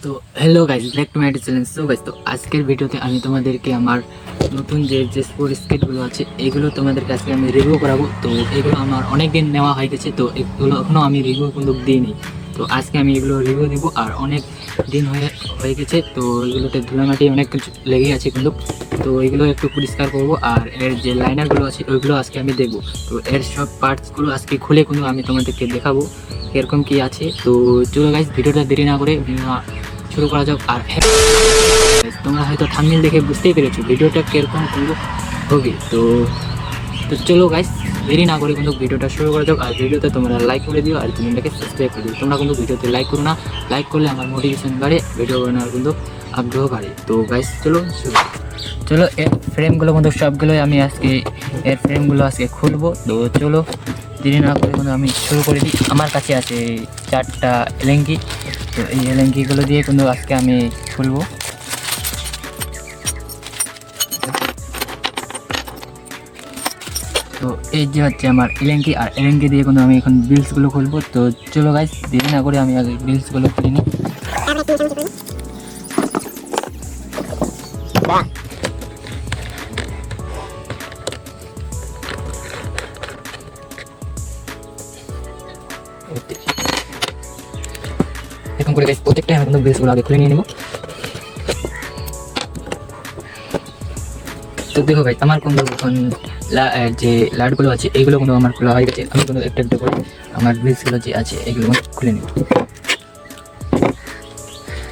তো hello guys, back to my channel. So guys, তো আজকের ভিডিওতে আমি তোমাদেরকে আমার নতুন যে স্পোর্ট স্কেটগুলো আছে এগুলো তোমাদেরকে আজকে আমি রিভিউ করাবো। তো এগুলো আমার অনেক দিন নেওয়া হয়ে গেছে, তো এগুলো এখনও আমি রিভিউ কিন্তু দিইনি। তো আজকে আমি এগুলো রিভিউ দিব। আর অনেক দিন হয়ে গেছে, তো এগুলোতে ধুলামাটি অনেক কিছু লেগে আছে কিন্তু। তো এগুলো একটু পরিষ্কার করবো, আর এর যে লাইনারগুলো আছে ওইগুলো আজকে আমি দেখবো। তো এর সব পার্টসগুলো আজকে খুলে কিন্তু আমি তোমাদেরকে দেখাবো এরকম কি আছে। তো চলো গাইস, ভিডিওটা দেরি না করে শুরু করা যাক। আর তোমরা হয়তো থাম্বনেল দেখে বুঝতেই পেরেছো ভিডিওটা কিরকম কিন্তু হবে। তো তো চলো গাইস, দেরি না করে কিন্তু ভিডিওটা শুরু করা যাক। আর ভিডিওতে তোমরা লাইক করে দিও আর চ্যানেলটাকে সাবস্ক্রাইব করে দিও। তোমরা কিন্তু ভিডিওতে লাইক করো না, লাইক করলে আমার মোটিভেশন বাড়ে, ভিডিও বানানোর কিন্তু আগ্রহ বাড়ে। তো গাইস চলো চলো এর ফ্রেমগুলো কিন্তু সবগুলোই আমি আজকে এর ফ্রেমগুলো আজকে খুলবো। তো চলো দেরি না করে কিন্তু আমি শুরু করে দিই। আমার কাছে আছে 4টা এলেঙ্কি। তো এই এলেঙ্কিগুলো দিয়ে কিন্তু আজকে আমি খুলবো। তো এই যে হচ্ছে আমার এলেঙ্কি, আর এলেঙ্কি দিয়ে কিন্তু আমি এখন বিলসগুলো খুলবো। তো চলো গাইস, দেরি না করে আমি আগে বিলসগুলো খুলে নিই। এখন করে গাইস প্রত্যেকটা আমি কিন্তু বিলসগুলো আগে খুলে নিয়ে নেব। তো দেখো ভাই, আমার কিন্তু এখন যে লাটগুলো আছে এইগুলো কিন্তু আমার খোলা হয়ে গেছে। আমি কিন্তু একটা একটা করে আমার বিলসগুলো যে আছে এগুলো খুলে নেব।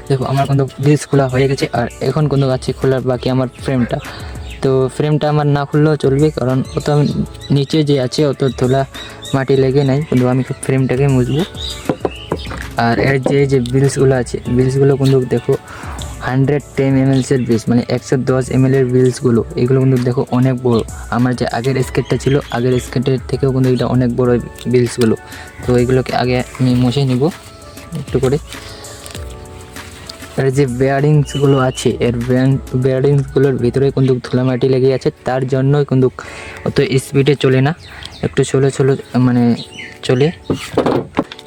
দেখো আমার কিন্তু বিলস খোলা হয়ে গেছে, আর এখন কিন্তু আছে খোলার বাকি আমার ফ্রেমটা। তো ফ্রেমটা আমার না খুললেও চলবে, কারণ অত আমি নিচে যে আছে অত ধুলা মাটি লেগে নাই, কিন্তু আমি ফ্রেমটাকে মুছবো। আর এর যে বিলসগুলো আছে বিলসগুলো কিন্তু দেখো 110 ml বিলস, মানে 110 ml বিলসগুলো, এগুলো কিন্তু দেখো অনেক বড়। আমার যে আগের স্কেটটা ছিল আগের স্কেটের থেকেও কিন্তু এটা অনেক বড় বিলসগুলো। তো এগুলোকে আগে আমি মুছে নিব একটু করে। এর যে বেয়ারিংসগুলো আছে এর বেয়ারিংসগুলোর ভিতরে কিন্তু ধুলামাটি লেগে আছে, তার জন্যই কিন্তু অত স্পিডে চলে না, একটু মানে চলে।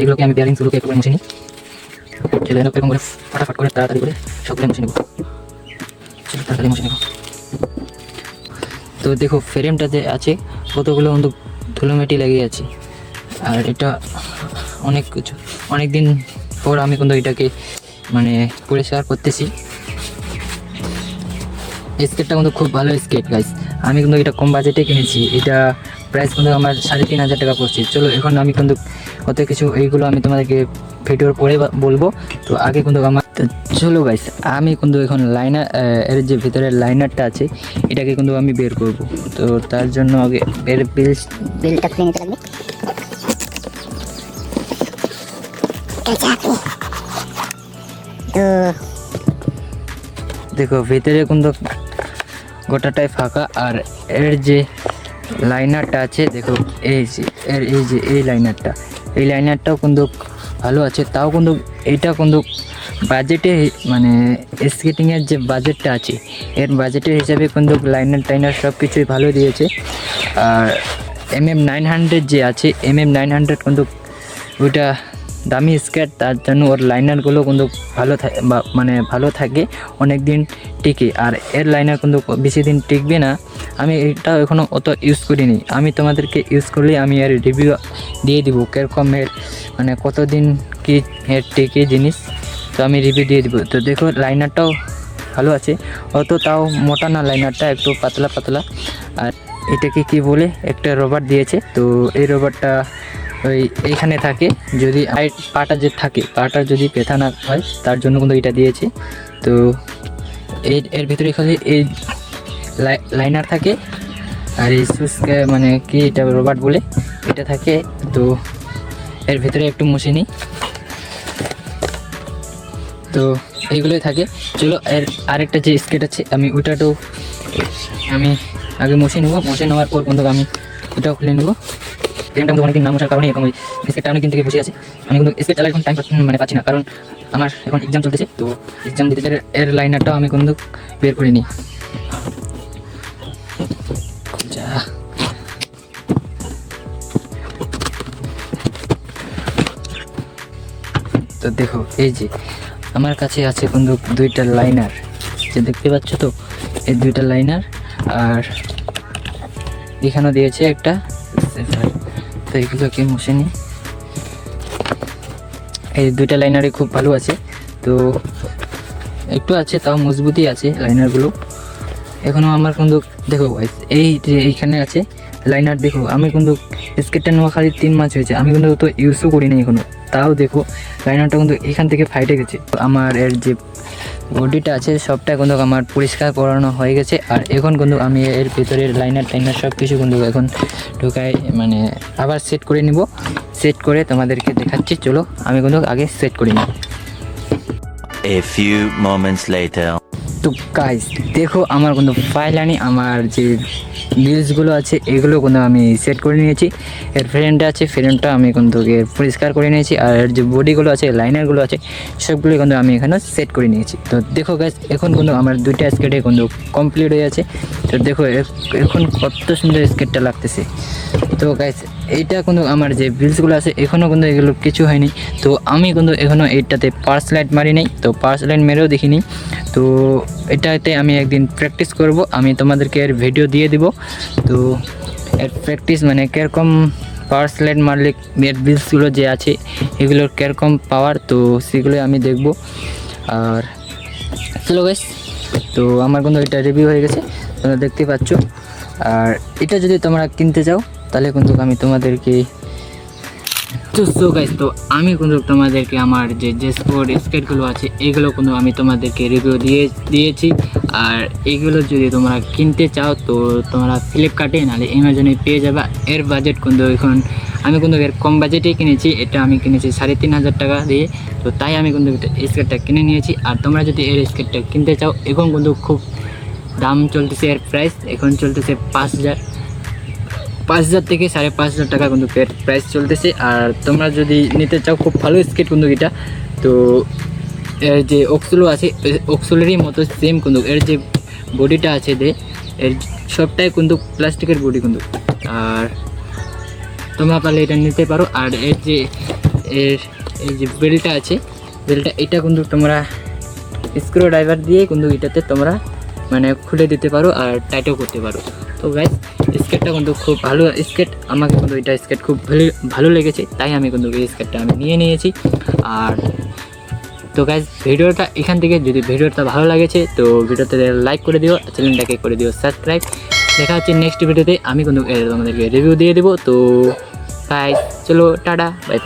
এগুলোকে আমি বেয়ারিংসগুলোকে একটু মুছে নিই। চলে এরকম করে ফটাফট করে তাড়াতাড়ি করে সবগুলো মুছে নেব। তাড়াতাড়ি মুছে নেব। তো দেখো ফ্রেমটাতে আছে কতগুলো কিন্তু ধুলোমাটি লেগে আছে, আর এটা অনেক দিন পর আমি কিন্তু এটাকে মানে পরিষ্কার করতেছি। স্কেটটা কিন্তু খুব ভালো স্কেট গাইস, আমি কিন্তু এটা কম বাজেটে কিনেছি। এটা প্রাইস কিন্তু আমার 3,500 টাকা পড়ছে। চলো এখন আমি কিন্তু কত কিছু এইগুলো আমি তোমাদেরকে ভিডিওর পরে বলবো। তো আগে কিন্তু আমার চলো গাইস, আমি কিন্তু এখন লাইনার এর যে ভিতরের লাইনারটা আছে এটাকে কিন্তু আমি বের করব। তো তার জন্য আগে বেলটা খুলে নিতে লাগবে। তো দেখো ভিতরে কিন্তু গোটাটাই ফাঁকা, আর এর যে লাইনারটা আছে দেখো এই লাইনারটাও কিন্তু ভালো আছে। তাও কিন্তু এটা কিন্তু বাজেটে, মানে স্কেটিংয়ের যে বাজেটটা আছে এর বাজেটের হিসাবে কিন্তু লাইনার সব কিছুই ভালো দিয়েছে। আর MM900 যে আছে MM900 কিন্তু ওইটা দামি স্কেট, তার জন্য ওর লাইনারগুলো কিন্তু ভালো থাকে, অনেক দিন টিকে। আর এর লাইনার কিন্তু বেশি দিন টিকবে না। আমি এটা এখনও অত ইউজ করিনি, আমি তোমাদেরকে ইউজ করলে আমি এর রিভিউ দিয়ে দিব কীরকম এর মানে কতদিন কি এর টিকে জিনিস, তো আমি রিভিউ দিয়ে দিব। তো দেখো লাইনারটাও ভালো আছে, অত তাও মোটা না, লাইনারটা একটু পাতলা পাতলা। আর এটাকে কি বলে একটা রবার দিয়েছে, তো এই রবারটা এইখানে থাকে, যদি পাটা যদি ব্যথা না হয় তার জন্য কিন্তু এটা দিয়েছে। তো এর ভিতরে খালি এই লাইনার থাকে, আর এই সুসকে মানে কি এটা রবার বলে এটা থাকে। তো এর ভিতরে একটু মুছে নিই। তো এইগুলোই থাকে। চলো এর আরেকটা যে স্কেট আছে আমি ওইটাও আমি আগে মুছে নেওয়ার পর কিন্তু আমি ওটাও খুলে নেবো। ফ্রেমটা কিন্তু অনেকদিন না মোছার কারণে এরকম স্কেটটা অনেকদিন থেকে বসে আছে। আমি কিন্তু স্কেট চালার এখন টাইম পাচ্ছি না, কারণ আমার এখন এক্সাম চলতেছে। তো এক্সাম দিতে এর লাইনারটাও আমি কিন্তু বের করে নিই। তো দেখো এই যে আমার কাছে আছে কিন্তু দুইটা লাইনার, যে দেখতে পাচ্ছ তো এই দুইটা লাইনার, আর এখানেও দিয়েছে একটা। তো এগুলোকে মুছে নিই। এই দুইটা লাইনারই খুব ভালো আছে, তো একটু আছে তাও মজবুতই আছে লাইনারগুলো। এখনও আমার কিন্তু দেখো এই যে এইখানে আছে লাইনার, দেখো আমি কিন্তু স্কেটটা নেওয়া খালি 3 মাস হয়েছে, আমি কিন্তু তো ইউজও করি না এখনও, তাও দেখো লাইনারটা কিন্তু এখান থেকে ফাইটে গেছে। আমার এর যে বডিটা আছে সবটা কিন্তু আমার পরিষ্কার করানো হয়ে গেছে, আর এখন কিন্তু আমি এর ভিতরের লাইনার টাইনার সব কিছু কিন্তু এখন ঢোকায় মানে আবার সেট করে নিব। সেট করে তোমাদেরকে দেখাচ্ছি, চলো আমি কিন্তু আগে সেট করে নিই। A few moments later. তো গাইস দেখো আমার কিন্তু ফাইনালি আমার যে রিলসগুলো আছে এগুলো কিন্তু আমি সেট করে নিয়েছি। এর ফ্রেমটা আছে, ফ্রেমটা আমি কিন্তু পরিষ্কার করে নিয়েছি, আর এর যে বডিগুলো আছে লাইনারগুলো আছে সবগুলো কিন্তু আমি এখানে সেট করে নিয়েছি। তো দেখো গাইস এখন কিন্তু আমার দুইটা স্কেটে কিন্তু কমপ্লিট হয়ে আছে। তো দেখো এখন কত সুন্দর স্কেটটা লাগতেছে। তো গাইস এইটা কিন্তু আমার যে রিলসগুলো আছে এখনও কিন্তু এগুলো কিছু হয়নি। তো আমি কিন্তু এখনও এইটাতে পার্স লাইট মারি নাই, তো পার্স লাইট মেরেও দেখিনি। তো এটাতে আমি একদিন প্র্যাকটিস করব, আমি তোমাদেরকে এর ভিডিও দিয়ে দিব। তো এর প্র্যাকটিস মানে কীরকম পাওয়ার স্লাইড মারলে এর বিলসগুলো যে আছে এগুলোর কীরকম পাওয়ার, তো সেগুলোই আমি দেখব। আর চলো গাইস, তো আমার কিন্তু এটা রিভিউ হয়ে গেছে, তোমরা দেখতে পাচ্ছ। আর এটা যদি তোমরা কিনতে চাও তাহলে কিন্তু আমি তোমাদেরকে গাইস, তো আমি কিন্তু তোমাদেরকে আমার যে স্পোর্ট স্কেটগুলো আছে এগুলো কিন্তু আমি তোমাদেরকে রিভিউ দিয়েছি। আর এগুলো যদি তোমরা কিনতে চাও তো তোমরা ফ্লিপকার্টে নাহলে অ্যামাজনে পেয়ে যাবে। এর বাজেট কিন্তু এখন আমি কিন্তু এর কম বাজেটেই কিনেছি, এটা আমি কিনেছি 3500 টাকা দিয়ে। তো তাই আমি কিন্তু স্কেটটা কিনে নিয়েছি। আর তোমরা যদি এর স্কেটটা কিনতে চাও এখন কিন্তু খুব দাম চলতেছে, এর প্রাইস এখন চলতেছে 5000 থেকে 5500 টাকা কিন্তু প্রাইস চলতেছে। আর তোমরা যদি নিতে চাও খুব ভালো স্কেট কিন্তু এটা, তো এর যে অক্সুলো আছে অক্সুলেরই মতো সেম কিন্তু এর যে বডিটা আছে এর সবটাই কিন্তু প্লাস্টিকের বডি কিন্তু। আর তোমরা পারলে এটা নিতে পারো। আর এর যে বেল্টটা আছে বেল্টটা এটা কিন্তু তোমরা স্ক্রু ড্রাইভার দিয়ে কিন্তু এটাতে তোমরা মানে খুলে দিতে পারো আর টাইটও করতে পারো। তো গাইস স্কেটটা কিন্তু খুব ভালো স্কেট, আমাকে কিন্তু এটা স্কেট খুব ভালো লেগেছে, তাই আমি কিন্তু এই স্কেটটা আমি নিয়ে নিয়েছি। আর তো গাইস ভিডিওটা এখান থেকে যদি ভিডিওটা ভালো লাগেছে তো ভিডিওতে লাইক করে দিও, চ্যানেলটাকে করে দিও সাবস্ক্রাইব। দেখা হচ্ছে নেক্সট ভিডিওতে, আমি কিন্তু তোমাদেরকে রিভিউ দিয়ে দেবো। তো গাইস চলো টাটা বাই।